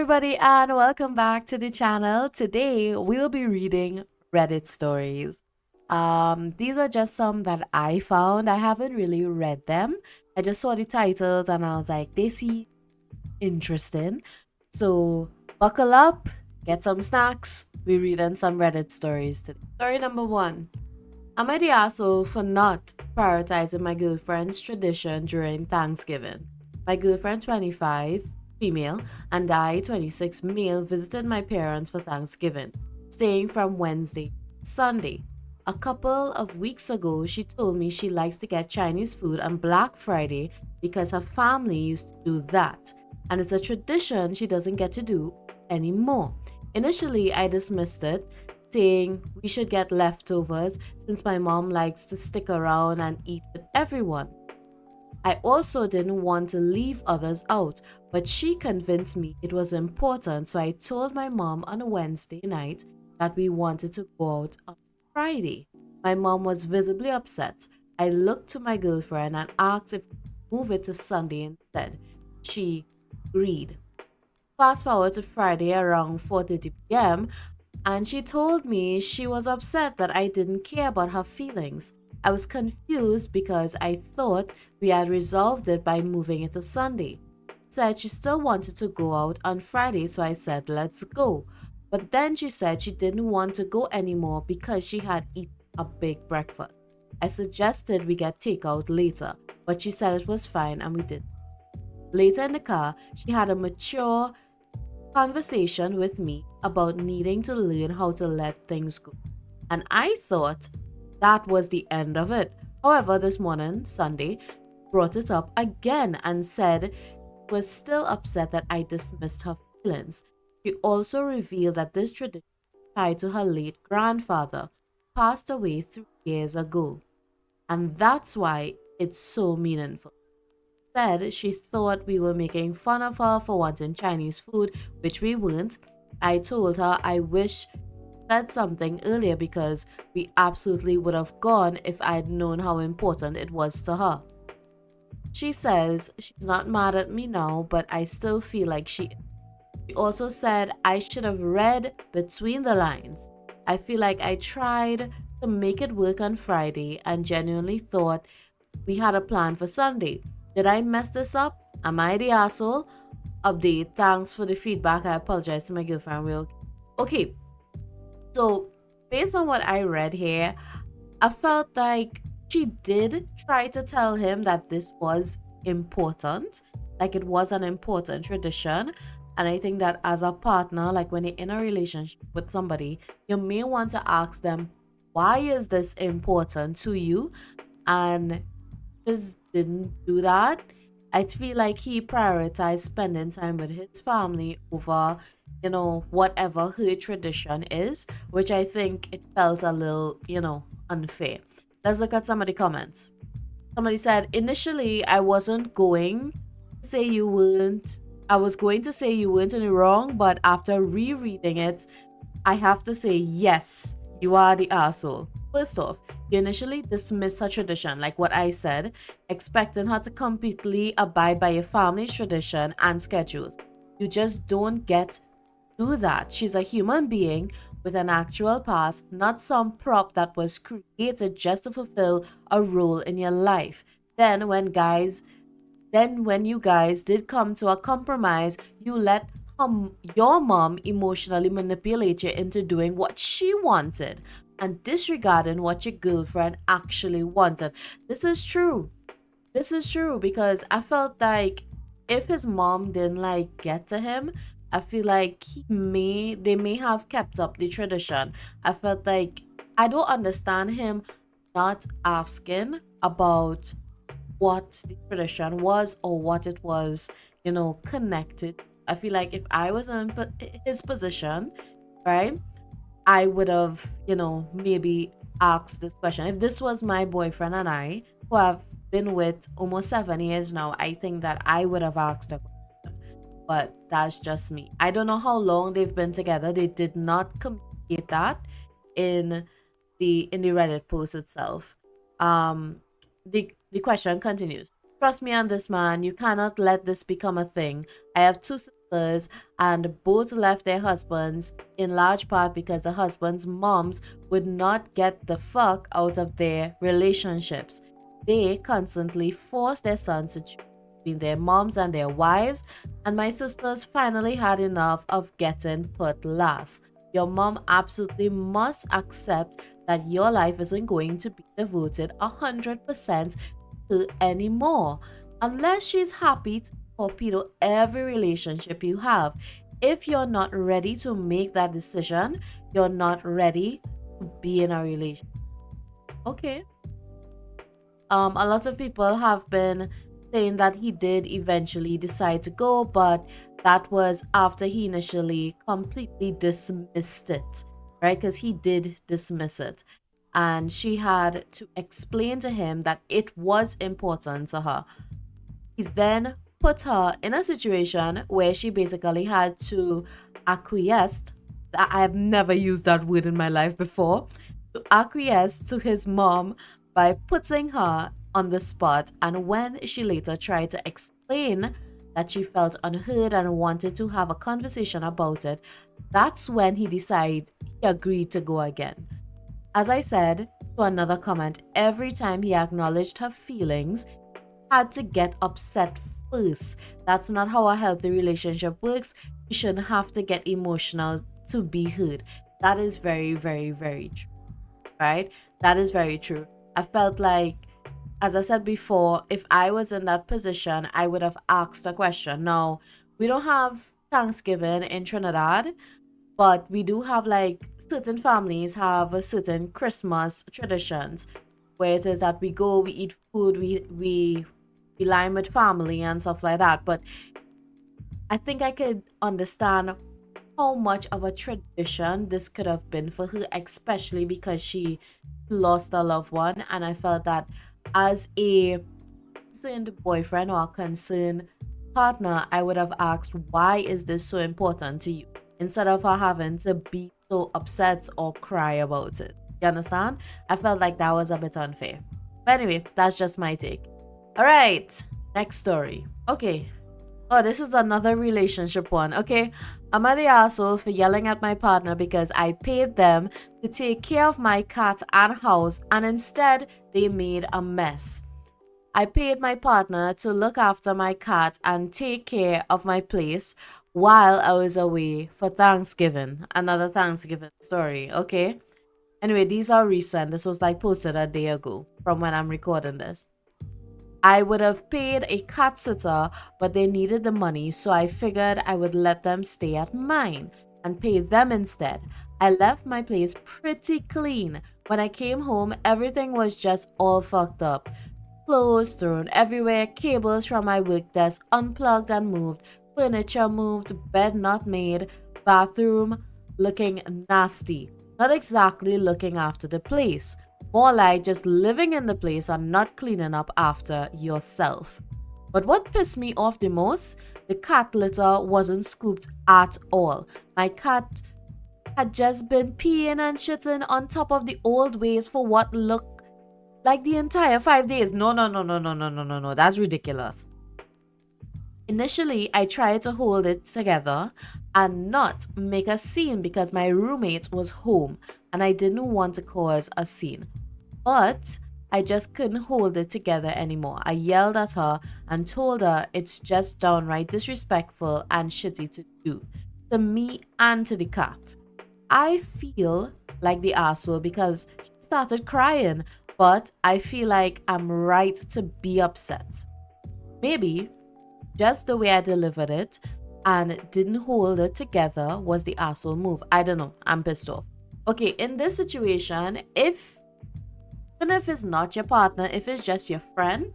everybody, and welcome back to the channel. Today, we'll be reading Reddit stories. These are just some that I found. I haven't really read them. I just saw the titles and I was like, they seem interesting. So, buckle up, get some snacks. We're reading some Reddit stories today. Story number one. Am I the asshole for not prioritizing my girlfriend's tradition during Thanksgiving? My girlfriend, 25, female, and I, 26, male, visited my parents for Thanksgiving, staying from Wednesday to Sunday. A couple of weeks ago, she told me she likes to get Chinese food on Black Friday because her family used to do that, and it's a tradition she doesn't get to do anymore. Initially, I dismissed it, saying we should get leftovers since my mom likes to stick around and eat with everyone. I also didn't want to leave others out, but she convinced me it was important, so I told my mom on a Wednesday night that we wanted to go out on Friday. My mom was visibly upset. I looked to my girlfriend and asked if we could move it to Sunday instead. She agreed. Fast forward to Friday around 4:30 p.m., and she told me she was upset that I didn't care about her feelings. I was confused because I thought we had resolved it by moving it to Sunday. She said she still wanted to go out on Friday, so I said, let's go. But then she said she didn't want to go anymore because she had eaten a big breakfast. I suggested we get takeout later, but she said it was fine and we did. Later in the car, she had a mature conversation with me about needing to learn how to let things go. And I thought that was the end of it. However, this morning, Sunday, brought it up again and said she was still upset that I dismissed her feelings. She also revealed that this tradition is tied to her late grandfather, who passed away 3 years ago. And that's why it's so meaningful. Said she thought we were making fun of her for wanting Chinese food, which we weren't. I told her I wish she said something earlier because we absolutely would have gone if I'd known how important it was to her. She says she's not mad at me now, but I still feel like she is. She also said I should have read between the lines. I feel like I tried to make it work on Friday and genuinely thought we had a plan for Sunday. Did I mess this up? Am I the asshole? Update. Thanks for the feedback. I apologize to my girlfriend. Okay. So, based on what I read here, I felt like she did try to tell him that this was important. Like it was an important tradition. And I think that as a partner, like when you're in a relationship with somebody, you may want to ask them, why is this important to you? And just didn't do that. I feel like he prioritized spending time with his family over, whatever her tradition is, which I think it felt a little, unfair. Let's look at some of the comments. Somebody said, initially, I wasn't going to say you weren't. I was going to say you weren't in the wrong, but after rereading it, I have to say, yes, you are the asshole. First off, you initially dismiss her tradition, like what I said, expecting her to completely abide by your family's tradition and schedules. You just don't get to do that. She's a human being with an actual past, not some prop that was created just to fulfill a role in your life. Then when you guys did come to a compromise, you let your mom emotionally manipulate you into doing what she wanted and disregarding what your girlfriend actually wanted. This is true. This is true because I felt like if his mom didn't get to him, I feel like they may have kept up the tradition. I felt like I don't understand him not asking about what the tradition was or what it was, connected. I feel like if I was in his position, right, I would have, maybe asked this question. If this was my boyfriend and I, who have been with almost 7 years now, I think that I would have asked a question. But that's just me. I don't know how long they've been together. They did not communicate that in the Reddit post itself. The question continues. Trust me on this, man. You cannot let this become a thing. I have two sisters sisters, and both left their husbands in large part because the husbands' moms would not get the fuck out of their relationships. They constantly forced their sons to choose between their moms and their wives, and my sisters finally had enough of getting put last. Your mom absolutely must accept that your life isn't going to be devoted 100% to anymore unless she's happy to torpedo every relationship you have. If you're not ready to make that decision, you're not ready to be in a relationship. Okay. A lot of people have been saying that he did eventually decide to go, but that was after he initially completely dismissed it, right? Because he did dismiss it. And she had to explain to him that it was important to her. He then put her in a situation where she basically had to acquiesce. I have never used that word in my life before. To acquiesce to his mom by putting her on the spot. And when she later tried to explain that she felt unheard and wanted to have a conversation about it, that's when he decided he agreed to go again. As I said to another comment, every time he acknowledged her feelings, had to get upset first. That's not how a healthy relationship works. You shouldn't have to get emotional to be heard. That is very, very, very true, right? That is very true. I felt like, as I said before, if I was in that position, I would have asked a question. Now, we don't have Thanksgiving in Trinidad, but we do have like certain families have a certain Christmas traditions where it is that we go, we eat food, we line with family and stuff like that. But I think I could understand how much of a tradition this could have been for her, especially because she lost a loved one. And I felt that as a concerned boyfriend or a concerned partner, I would have asked, why is this so important to you? Instead of her having to be so upset or cry about it. You understand? I felt like that was a bit unfair. But anyway, that's just my take. All right, next story. Okay. Oh, this is another relationship one. Okay. Am I the asshole for yelling at my partner because I paid them to take care of my cat and house and instead they made a mess? I paid my partner to look after my cat and take care of my place while I was away for Thanksgiving. Another Thanksgiving story, okay? Anyway, these are recent. This was like posted a day ago from when I'm recording this. I would have paid a cat sitter, but they needed the money, so I figured I would let them stay at mine and pay them instead. I left my place pretty clean. When I came home, everything was just all fucked up. Clothes thrown everywhere, cables from my work desk unplugged and moved, furniture moved, bed not made, bathroom looking nasty. Not exactly looking after the place. More like just living in the place and not cleaning up after yourself. But what pissed me off the most? The cat litter wasn't scooped at all. My cat had just been peeing and shitting on top of the old waste for what looked like the entire 5 days. No. That's ridiculous. Initially, I tried to hold it together and not make a scene because my roommate was home and I didn't want to cause a scene. But I just couldn't hold it together anymore. I yelled at her and told her it's just downright disrespectful and shitty to do to me and to the cat. I feel like the asshole because she started crying, but I feel like I'm right to be upset. Maybe just the way I delivered it and didn't hold it together was the asshole move. I don't know. I'm pissed off. Okay, in this situation, even if it's not your partner, if it's just your friend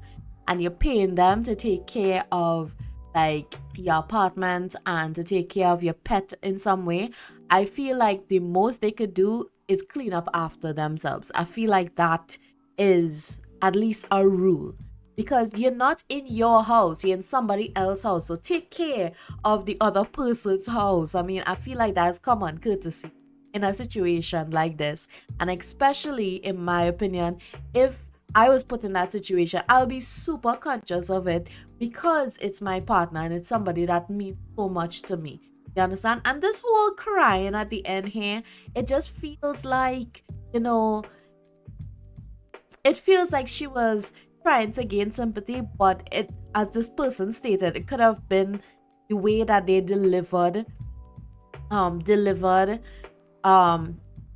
and you're paying them to take care of like your apartment and to take care of your pet in some way, I feel like the most they could do is clean up after themselves. I feel like that is at least a rule because you're not in your house, you're in somebody else's house. So take care of the other person's house. I mean, I feel like that's common courtesy in a situation like this. And especially in my opinion, if I was put in that situation, I'll be super conscious of it because it's my partner and it's somebody that means so much to me. You understand? And this whole crying at the end here, it just feels like, you know, it feels like she was trying to gain sympathy, but it, as this person stated, it could have been the way that they delivered um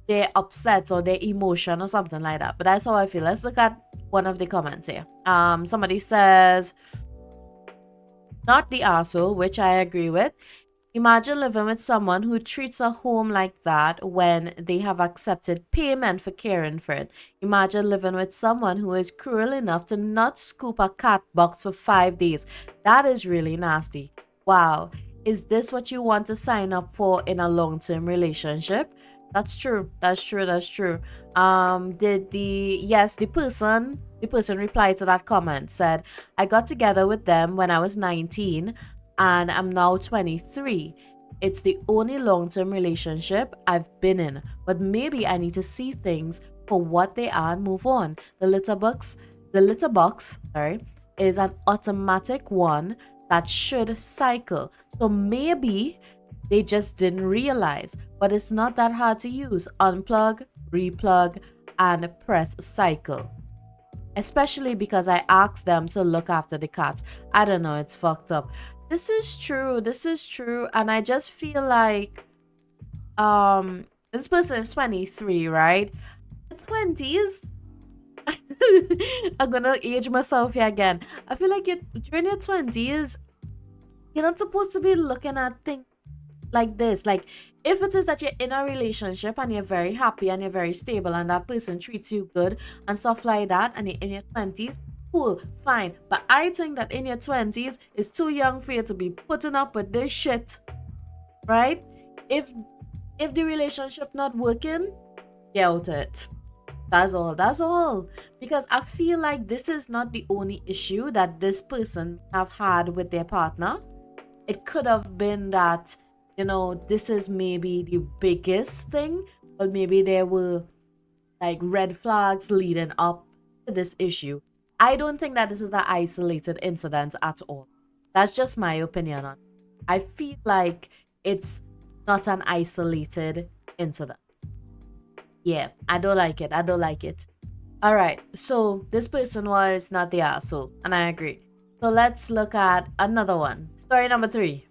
their upset or their emotion or something like that. But that's how I feel. Let's look at one of the comments here. Somebody says, not the arsehole, which I agree with. Imagine living with someone who treats a home like that when they have accepted payment for caring for it. Imagine living with someone who is cruel enough to not scoop a cat box for 5 days. That is really nasty. Wow. Is this what you want to sign up for in a long-term relationship? That's true. That's true. That's true. Did the person replied to that comment, said, I got together with them when I was 19 and I'm now 23. It's the only long-term relationship I've been in, but maybe I need to see things for what they are and move on. The litter box, sorry, is an automatic one that should cycle. So maybe they just didn't realize, but it's not that hard to use. Unplug, replug, and press cycle. Especially because I asked them to look after the cat. I don't know, it's fucked up. This is true. This is true. And I just feel like this person is 23, right? 20s. I'm gonna age myself here again. I feel like during your 20s, you're not supposed to be looking at things like this. Like, if it is that you're in a relationship and you're very happy and you're very stable and that person treats you good and stuff like that, and you're in your 20s, cool, fine. But I think that in your 20s is too young for you to be putting up with this shit, right? If the relationship not working, get out of it. That's all. That's all. Because I feel like this is not the only issue that this person have had with their partner. It could have been that, this is maybe the biggest thing, but maybe there were like red flags leading up to this issue. I don't think that this is an isolated incident at all. That's just my opinion on it. I feel like it's not an isolated incident. Yeah, I don't like it. I don't like it. All right, so this person was not the asshole, and I agree. So let's look at another one. Story number 3.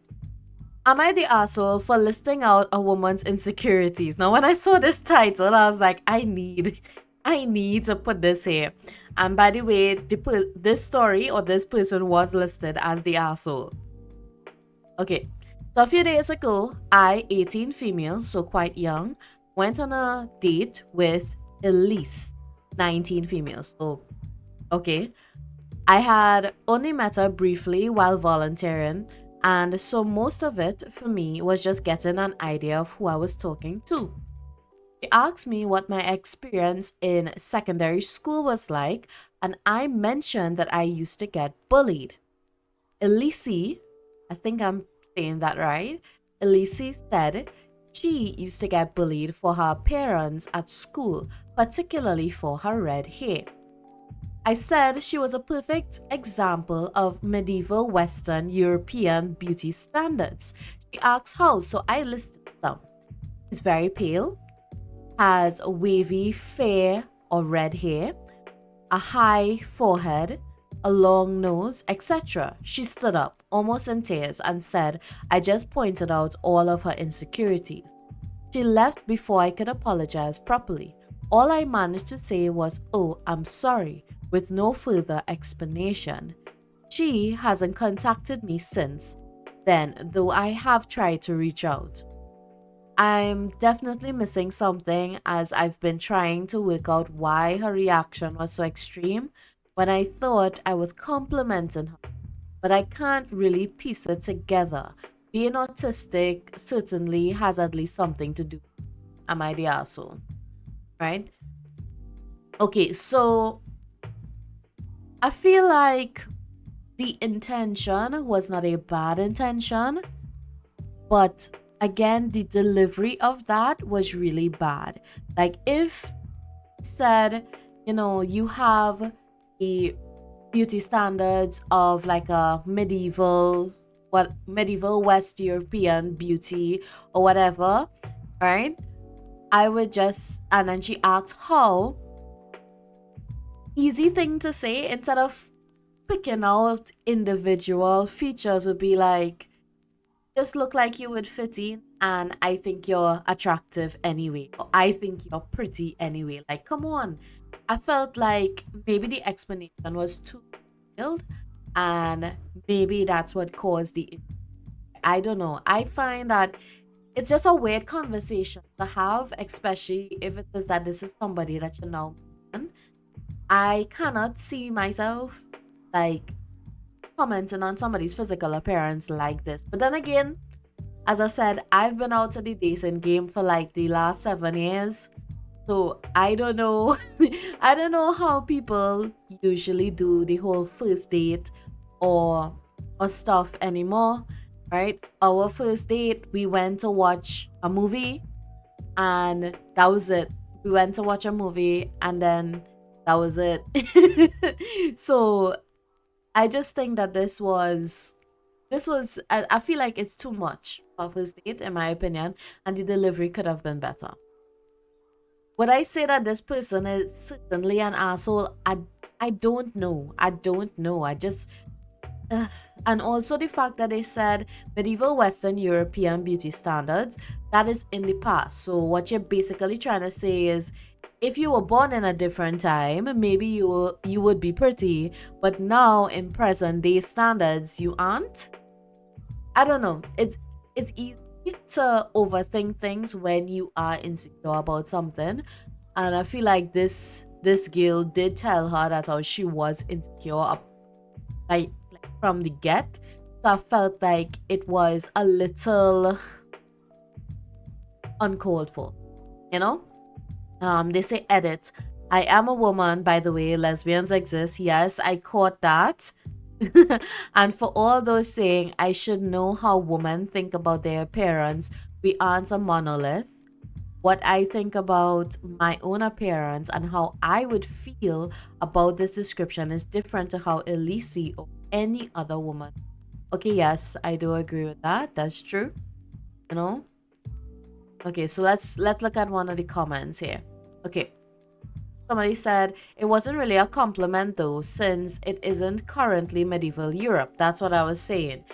Am I the asshole for listing out a woman's insecurities? Now, when I saw this title, I was like, I need to put this here. And by the way, this story or this person was listed as the asshole. Okay, so a few days ago, I, 18 female, so quite young, went on a date with Elise, 19 females. So, okay. I had only met her briefly while volunteering, and so most of it for me was just getting an idea of who I was talking to. She asked me what my experience in secondary school was like, and I mentioned that I used to get bullied. Elise, I think I'm saying that right, Elise said she used to get bullied for her appearance at school, particularly for her red hair. I said she was a perfect example of medieval Western European beauty standards. She asked how, so I listed them. She's very pale, has wavy, fair or red hair, a high forehead, a long nose, etc. She stood up, almost in tears, and said, I just pointed out all of her insecurities. She left before I could apologize properly. All I managed to say was, oh, I'm sorry, with no further explanation. She hasn't contacted me since then, though I have tried to reach out. I'm definitely missing something, as I've been trying to work out why her reaction was so extreme when I thought I was complimenting her, but I can't really piece it together. Being autistic certainly has at least something to do. Am I the asshole? Right? Okay, so I feel like the intention was not a bad intention, but again, the delivery of that was really bad. Like, if said, you have a beauty standards of like a medieval West European beauty or whatever, right? I would just, and then she asked how, easy thing to say instead of picking out individual features would be like, just look like you would fit in, and I think you're attractive anyway, or I think you're pretty anyway. Like, come on. I felt like maybe the explanation was too detailed, and maybe that's what caused the. I don't know. I find that it's just a weird conversation to have, especially if it is that this is somebody that you know. I cannot see myself like commenting on somebody's physical appearance like this. But then again, as I said, I've been out of the dating game for like the last 7 years. So I don't know. I don't know how people usually do the whole first date or stuff anymore. Right? Our first date, we went to watch a movie and that was it. We went to watch a movie and then that was it. So I just think that I feel like it's too much for first date in my opinion, and the delivery could have been better. Would I say that this person is certainly an asshole? I don't know. I don't know. I just ugh. And also the fact that they said medieval Western European beauty standards, that is in the past. So what you're basically trying to say is if you were born in a different time, maybe you would be pretty, but now in present day standards you aren't. I don't know. It's easy to overthink things when you are insecure about something, and I feel like this girl did tell her that how she was insecure, like from the get. So I felt like it was a little uncalled for, you know. They say edit. I am a woman, by the way. Lesbians exist. Yes, I caught that. And for all those saying I should know how women think about their appearance, we aren't a monolith. What I think about my own appearance and how I would feel about this description is different to how Elise or any other woman. Okay, yes, I do agree with that. That's true. You know? Okay, so let's look at one of the comments here. Okay. Somebody said it wasn't really a compliment though, since it isn't currently medieval Europe. That's what I was saying.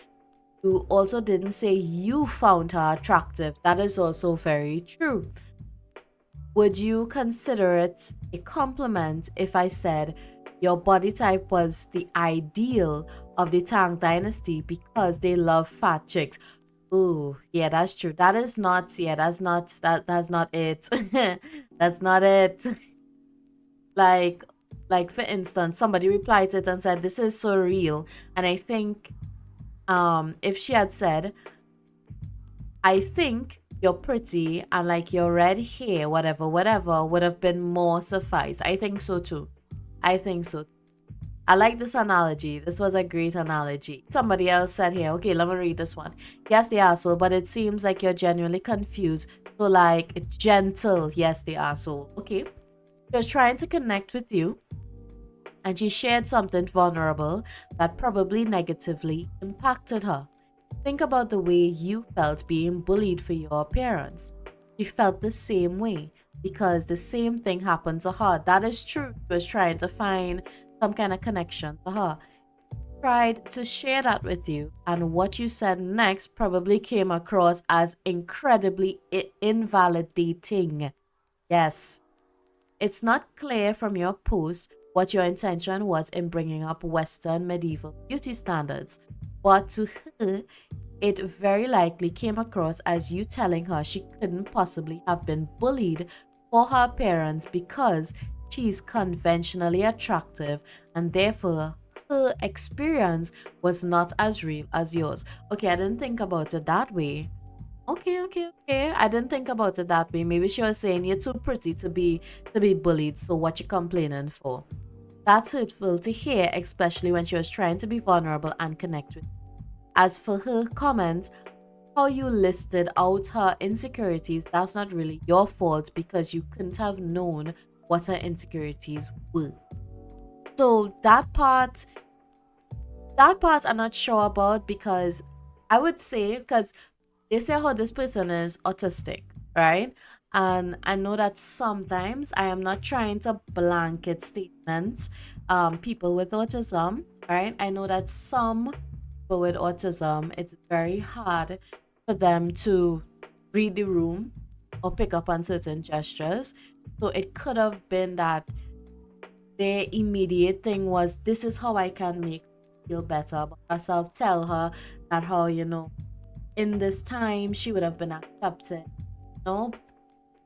You also didn't say you found her attractive. That is also very true. Would you consider it a compliment if I said your body type was the ideal of the Tang dynasty because they love fat chicks? Ooh, yeah, that's true. That is not, yeah, that's not it. That's not it. Like, like for instance, somebody replied to it and said, "This is so real." And I think, if she had said, "I think you're pretty and like your red hair, whatever, whatever," would have been more suffice. I think so too. I think so. I like this analogy. This was a great analogy. Somebody else said here, okay, let me read this one. Yes, the asshole, but it seems like you're genuinely confused. So like gentle, yes, the asshole. Okay. She was trying to connect with you and she shared something vulnerable that probably negatively impacted her. Think about the way you felt being bullied for your appearance. She felt the same way because the same thing happened to her. That is true. She was trying to find some kind of connection to her. Tried to share that with you, and what you said next probably came across as incredibly invalidating. Yes, it's not clear from your post what your intention was in bringing up Western medieval beauty standards, but to her, it very likely came across as you telling her she couldn't possibly have been bullied for her appearance because she's conventionally attractive and therefore her experience was not as real as yours. Okay, I didn't think about it that way. Okay. I didn't think about it that way. Maybe she was saying you're too pretty to be bullied, so what you complaining for? That's hurtful to hear, especially when she was trying to be vulnerable and connect with. As for her comment, how you listed out her insecurities, that's not really your fault because you couldn't have known what her insecurities were. So that part I'm not sure about, because I would say, because they say how this person is autistic, right? And I know that sometimes, I am not trying to blanket statement people with autism, right? I know that some people with autism, it's very hard for them to read the room or pick up on certain gestures. So it could have been that their immediate thing was, this is how I can make her feel better about herself. Tell her that how, in this time she would have been accepted,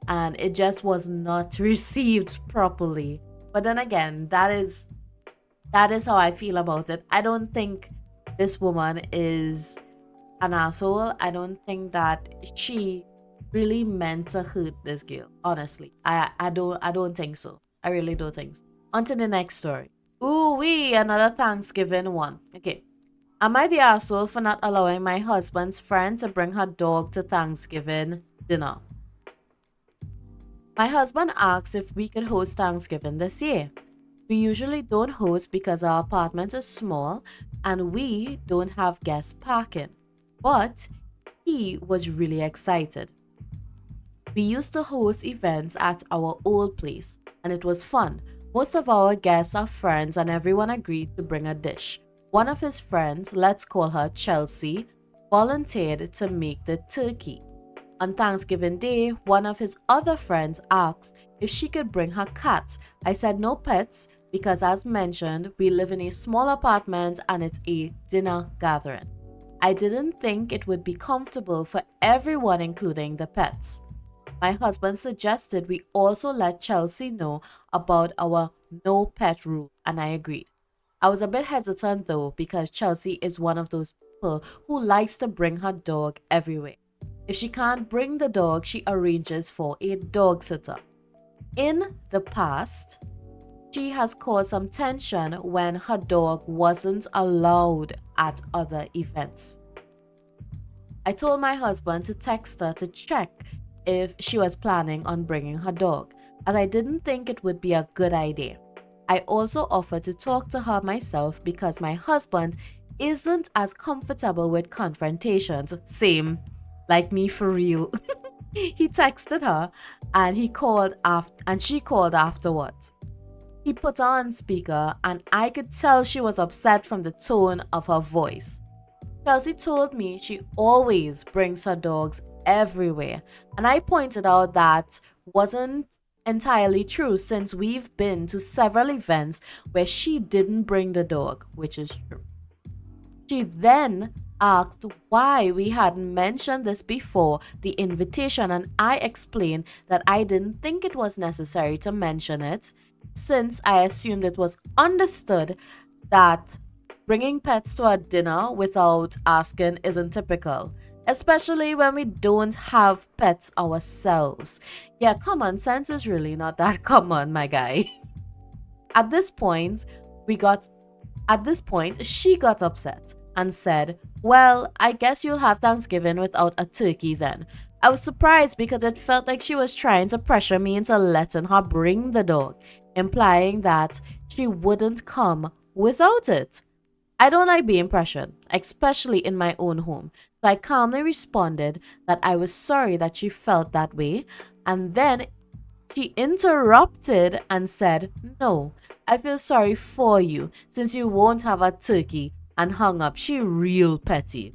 and it just was not received properly. But then again, that is how I feel about it. I don't think this woman is an asshole. I don't think that she really meant to hurt this girl. Honestly, I don't think so. I really don't think so. On to the next story. Ooh wee, another Thanksgiving one. Okay. Am I the asshole for not allowing my husband's friend to bring her dog to Thanksgiving dinner? My husband asked if we could host Thanksgiving this year. We usually don't host because our apartment is small and we don't have guest parking. But he was really excited. We used to host events at our old place and it was fun. Most of our guests are friends and everyone agreed to bring a dish. One of his friends, let's call her Chelsea, volunteered to make the turkey. On Thanksgiving Day, one of his other friends asked if she could bring her cat. I said no pets because, as mentioned, we live in a small apartment and it's a dinner gathering. I didn't think it would be comfortable for everyone, including the pets. My husband suggested we also let Chelsea know about our no pet rule, and I agreed. I was a bit hesitant though, because Chelsea is one of those people who likes to bring her dog everywhere. If she can't bring the dog, she arranges for a dog sitter. In the past, she has caused some tension when her dog wasn't allowed at other events. I told my husband to text her to check if she was planning on bringing her dog, as I didn't think it would be a good idea. I also offered to talk to her myself because my husband isn't as comfortable with confrontations. Same, like me for real. He texted her and she called afterwards. He put her on speaker and I could tell she was upset from the tone of her voice. Chelsea told me she always brings her dogs everywhere, and I pointed out that wasn't entirely true since we've been to several events where she didn't bring the dog, which is true. She then asked why we hadn't mentioned this before the invitation, and I explained that I didn't think it was necessary to mention it since I assumed it was understood that bringing pets to a dinner without asking isn't typical, especially when we don't have pets ourselves. Yeah, common sense is really not that common, my guy. At this point, we got she got upset and said, "Well, I guess you'll have Thanksgiving without a turkey then." I was surprised because it felt like she was trying to pressure me into letting her bring the dog, implying that she wouldn't come without it. I don't like being pressured, especially in my own home. So I calmly responded that I was sorry that she felt that way, and then she interrupted and said, "No, I feel sorry for you since you won't have a turkey," and hung up. She real petty.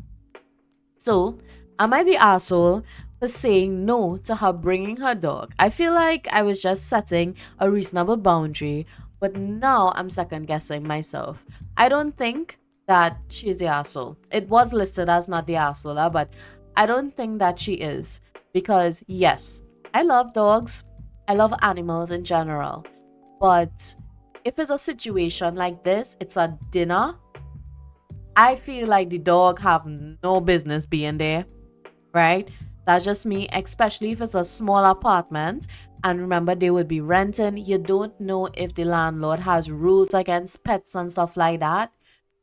So, am I the asshole for saying no to her bringing her dog? I feel like I was just setting a reasonable boundary, but now I'm second guessing myself. I don't think that she's the asshole. It was listed as not the asshole, but I don't think that she is. Because, yes, I love dogs, I love animals in general. But if it's a situation like this, it's a dinner, I feel like the dog have no business being there, right? That's just me, especially if it's a small apartment. And remember, they would be renting. You don't know if the landlord has rules against pets and stuff like that.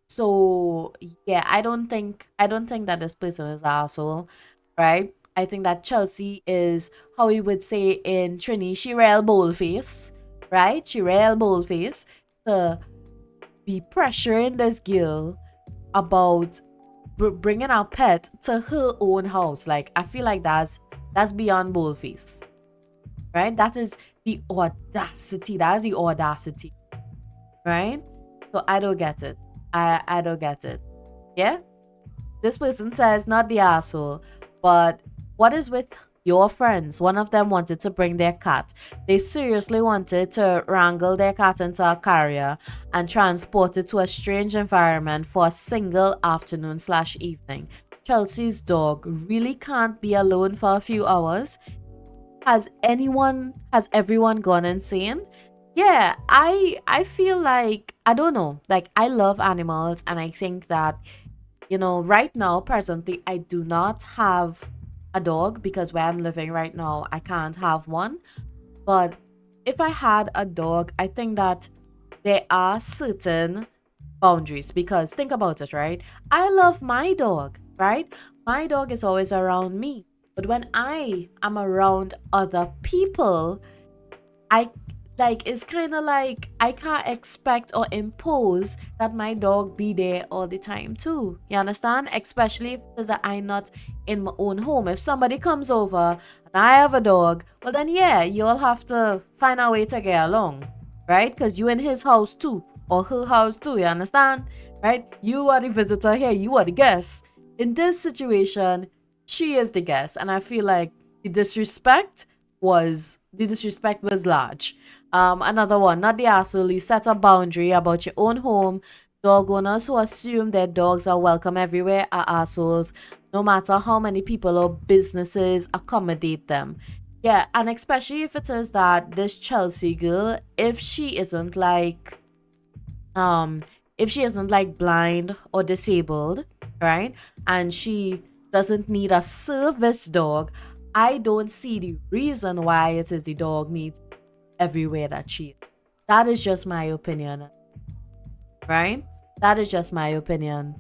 So yeah, I don't think that this person is an asshole, right? I think that Chelsea is, how we would say in Trini, she real boldface, right? She real boldface to be pressuring this girl about bringing our pet to her own house. Like, I feel like that's beyond boldface, right? That is the audacity. That is the audacity, right? So I don't get it. I don't get it. Yeah. This person says not the asshole, but what is with your friends? One of them wanted to bring their cat. They seriously wanted to wrangle their cat into a carrier and transport it to a strange environment for a single afternoon slash evening. Chelsea's dog really can't be alone for a few hours. Has everyone gone insane? Yeah, I feel like, I don't know. Like, I love animals, and I think that, right now, presently, I do not have a dog because where I'm living right now, I can't have one. But if I had a dog, I think that there are certain boundaries, because think about it, right? I love my dog, right? My dog is always around me. But when I am around other people, I like, it's kind of like I can't expect or impose that my dog be there all the time too. You understand? Especially if it is that I'm not in my own home. If somebody comes over and I have a dog, well then yeah, you'll have to find a way to get along, right? Because you in his house too, or her house too. You understand? Right? You are the visitor here. You are the guest. In this situation, she is the guest, and I feel like the disrespect was large. Another one, not the asshole. You set a boundary about your own home. Dog owners who assume their dogs are welcome everywhere are assholes, no matter how many people or businesses accommodate them. Yeah, and especially if it is that this Chelsea girl, um if she isn't like blind or disabled, right? And she doesn't need a service dog, I don't see the reason why it is the dog needs everywhere that she is. That is just my opinion, right? That is just my opinion.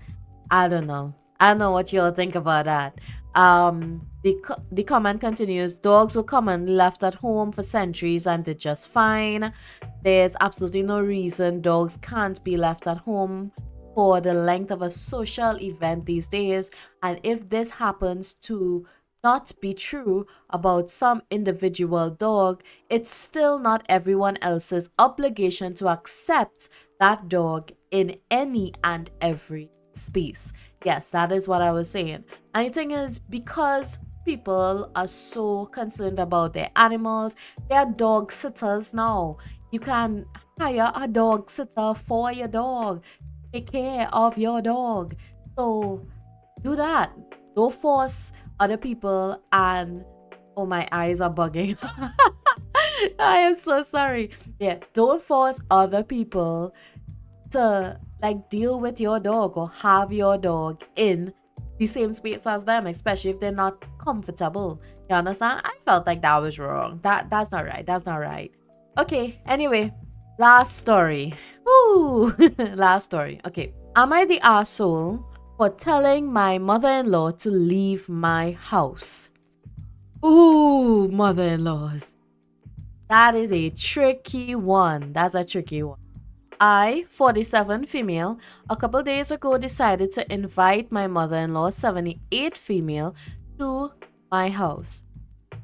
I don't know. I don't know what you'll think about that. The comment continues. Dogs were commonly left at home for centuries and did just fine. There's absolutely no reason dogs can't be left at home for the length of a social event these days. And if this happens to not be true about some individual dog, it's still not everyone else's obligation to accept that dog in any and every space. Yes, that is what I was saying. And the thing is, because people are so concerned about their animals, they are dog sitters now. You can hire a dog sitter for your dog, take care of your dog. So do that. Don't force other people, and oh, my eyes are bugging. I am so sorry. Yeah, don't force other people to like deal with your dog or have your dog in the same space as them, especially if they're not comfortable. You understand? I felt like that was wrong. That's not right. That's not right. Okay, anyway, last story. Ooh, last story. Okay. Am I the asshole for telling my mother-in-law to leave my house? Ooh, mother-in-laws. That is a tricky one. That's a tricky one. I, 47 female, a couple days ago decided to invite my mother-in-law, 78 female, to my house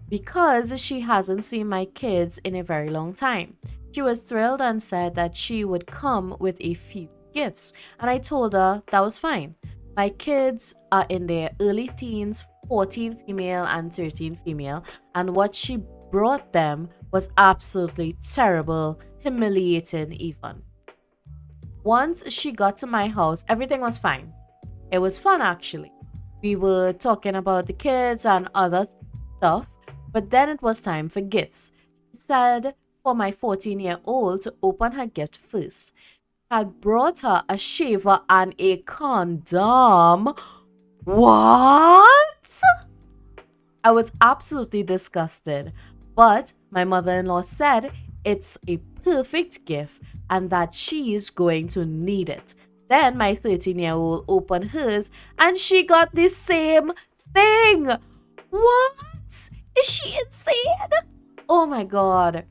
because she hasn't seen my kids in a very long time. She was thrilled and said that she would come with a few gifts, and I told her that was fine. My kids are in their early teens, 14 female and 13 female, and what she brought them was absolutely terrible, humiliating even. Once she got to my house, everything was fine. It was fun actually. We were talking about the kids and other stuff, but then it was time for gifts. She said for my 14-year-old to open her gift first. Had brought her a shaver and a condom. What? I was absolutely disgusted, but my mother-in-law said it's a perfect gift and that she is going to need it. Then my 13-year-old opened hers and she got the same thing. What? Is she insane? Oh my god.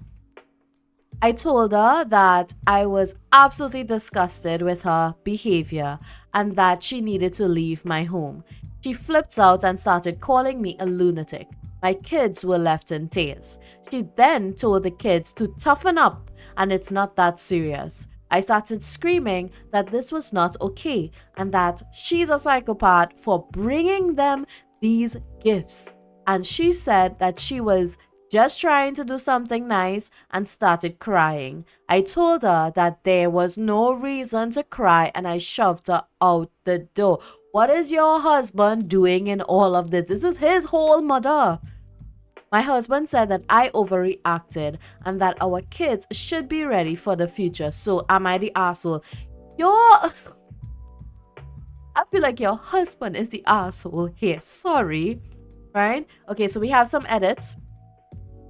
I told her that I was absolutely disgusted with her behavior and that she needed to leave my home. She flipped out and started calling me a lunatic. My kids were left in tears. She then told the kids to toughen up and it's not that serious. I started screaming that this was not okay and that she's a psychopath for bringing them these gifts. And she said that she was just trying to do something nice and started crying. I told her that there was no reason to cry and I shoved her out the door. What is your husband doing in all of this? This is his whole mother. My husband said that I overreacted and that our kids should be ready for the future. So am I the asshole? I feel like your husband is the asshole here. Sorry. Right? Okay, so we have some edits.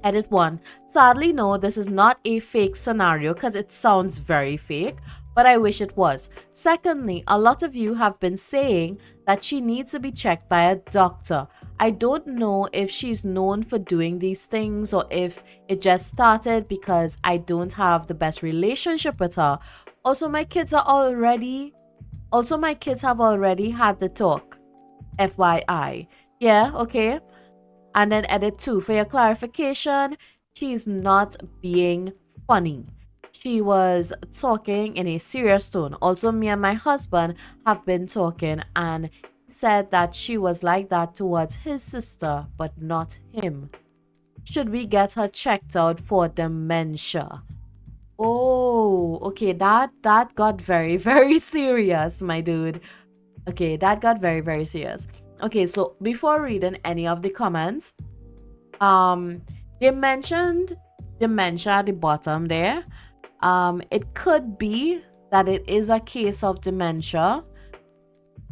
Edit 1. Sadly, no, this is not a fake scenario because it sounds very fake, but I wish it was. Secondly, a lot of you have been saying that she needs to be checked by a doctor. I don't know if she's known for doing these things or if it just started because I don't have the best relationship with her. Also, my kids have already had the talk. FYI. Yeah, okay. And then edit 2. For your clarification, she's not being funny. She was talking in a serious tone. Also, me and my husband have been talking and said that she was like that towards his sister, but not him. Should we get her checked out for dementia? Oh, okay. That got very, very serious, my dude. Okay, that got very, very serious. Okay, so before reading any of the comments, they mentioned dementia at the bottom there. It could be that it is a case of dementia,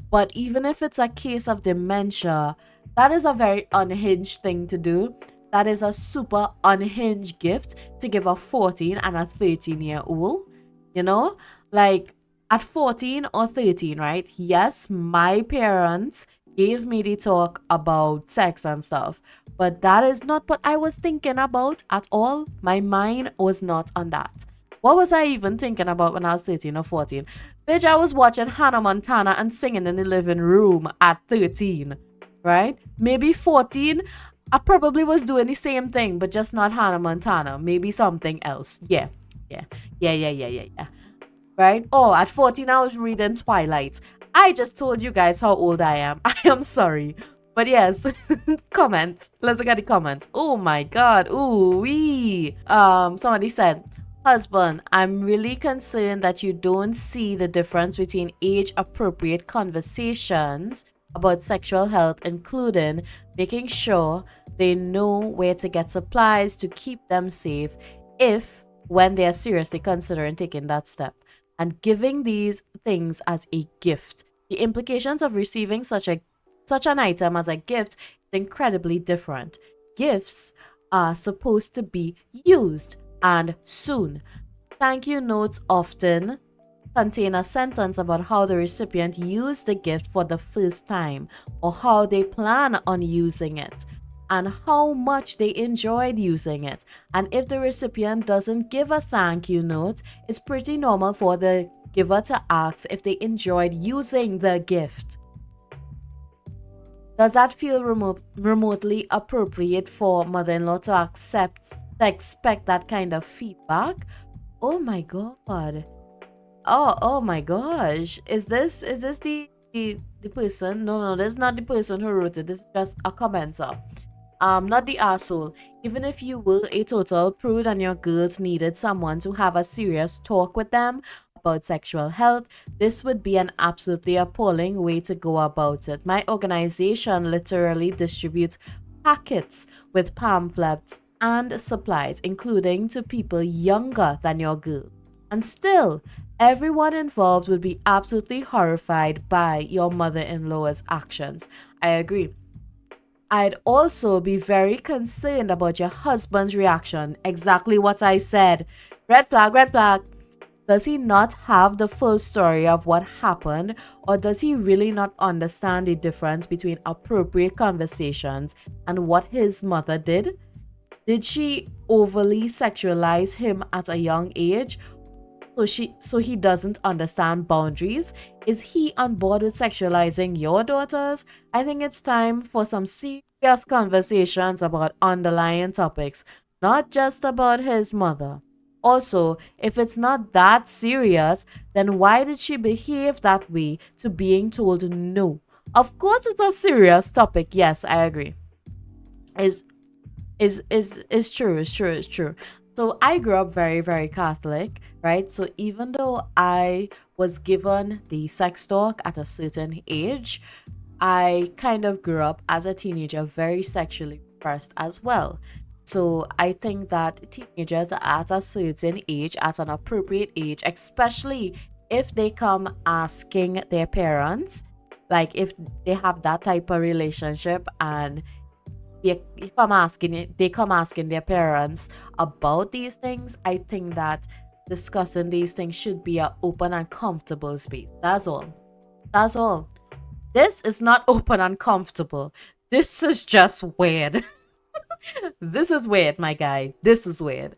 but even if it's a case of dementia, that is a very unhinged thing to do. That is a super unhinged gift to give a 14 and a 13-year-old. You know, like at 14 or 13, right? Yes, my parents gave me the talk about sex and stuff, but that is not what I was thinking about at all. My mind was not on that. What was I even thinking about when I was 13 or 14? Bitch, I was watching Hannah Montana and singing in the living room at 13, right? Maybe 14, I probably was doing the same thing, but just not Hannah Montana. Maybe something else. Yeah. Right? Oh, at 14, I was reading Twilight. I just told you guys how old I am. I am sorry. But yes, comments. Let's look at the comments. Oh my god. Ooh wee. Somebody said, husband, I'm really concerned that you don't see the difference between age appropriate conversations about sexual health, including making sure they know where to get supplies to keep them safe when they are seriously considering taking that step, and giving these things as a gift. The implications of receiving such an item as a gift is incredibly different. Gifts are supposed to be used and soon. Thank you notes often contain a sentence about how the recipient used the gift for the first time or how they plan on using it and how much they enjoyed using it. And if the recipient doesn't give a thank you note, it's pretty normal for the giver to ask if they enjoyed using the gift. Does that feel remotely appropriate for mother-in-law to expect that kind of feedback? Oh my god. Oh my gosh. Is this the person? No, this is not the person who wrote it. This is just a commenter. Not the asshole. Even if you were a total prude and your girls needed someone to have a serious talk with them about sexual health, this would be an absolutely appalling way to go about it. My organization literally distributes packets with pamphlets and supplies, including to people younger than your girl. And still, everyone involved would be absolutely horrified by your mother-in-law's actions. I agree. I'd also be very concerned about your husband's reaction. Exactly what I said. Red flag, red flag. Does he not have the full story of what happened, or does he really not understand the difference between appropriate conversations and what his mother did? Did she overly sexualize him at a young age? So he doesn't understand boundaries? Is he on board with sexualizing your daughters? I think it's time for some serious conversations about underlying topics, not just about his mother. Also, if it's not that serious, then why did she behave that way to being told no? Of course it's a serious topic. Yes, I agree. Is is true, it's true. So I grew up very Catholic, right? So even though I was given the sex talk at a certain age, I kind of grew up as a teenager very sexually repressed as well. So I think that teenagers at a certain age, at an appropriate age, especially if they come asking their parents, like if they have that type of relationship and they come asking their parents about these things, I think that discussing these things should be an open and comfortable space. That's all. That's all. This is not open and comfortable. This is just weird. This is weird, my guy. This is weird.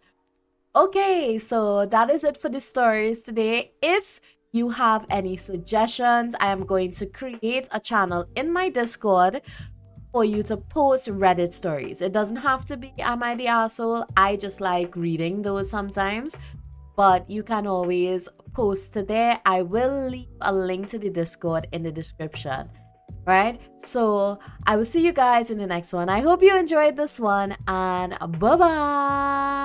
Okay, so that is it for the stories today. If you have any suggestions, I am going to create a channel in my Discord for you to post Reddit stories. It doesn't have to be Am I the Asshole? I just like reading those sometimes, but you can always post to there. I will leave a link to the Discord in the description. Right? So I will see you guys in the next one. I hope you enjoyed this one, and bye bye.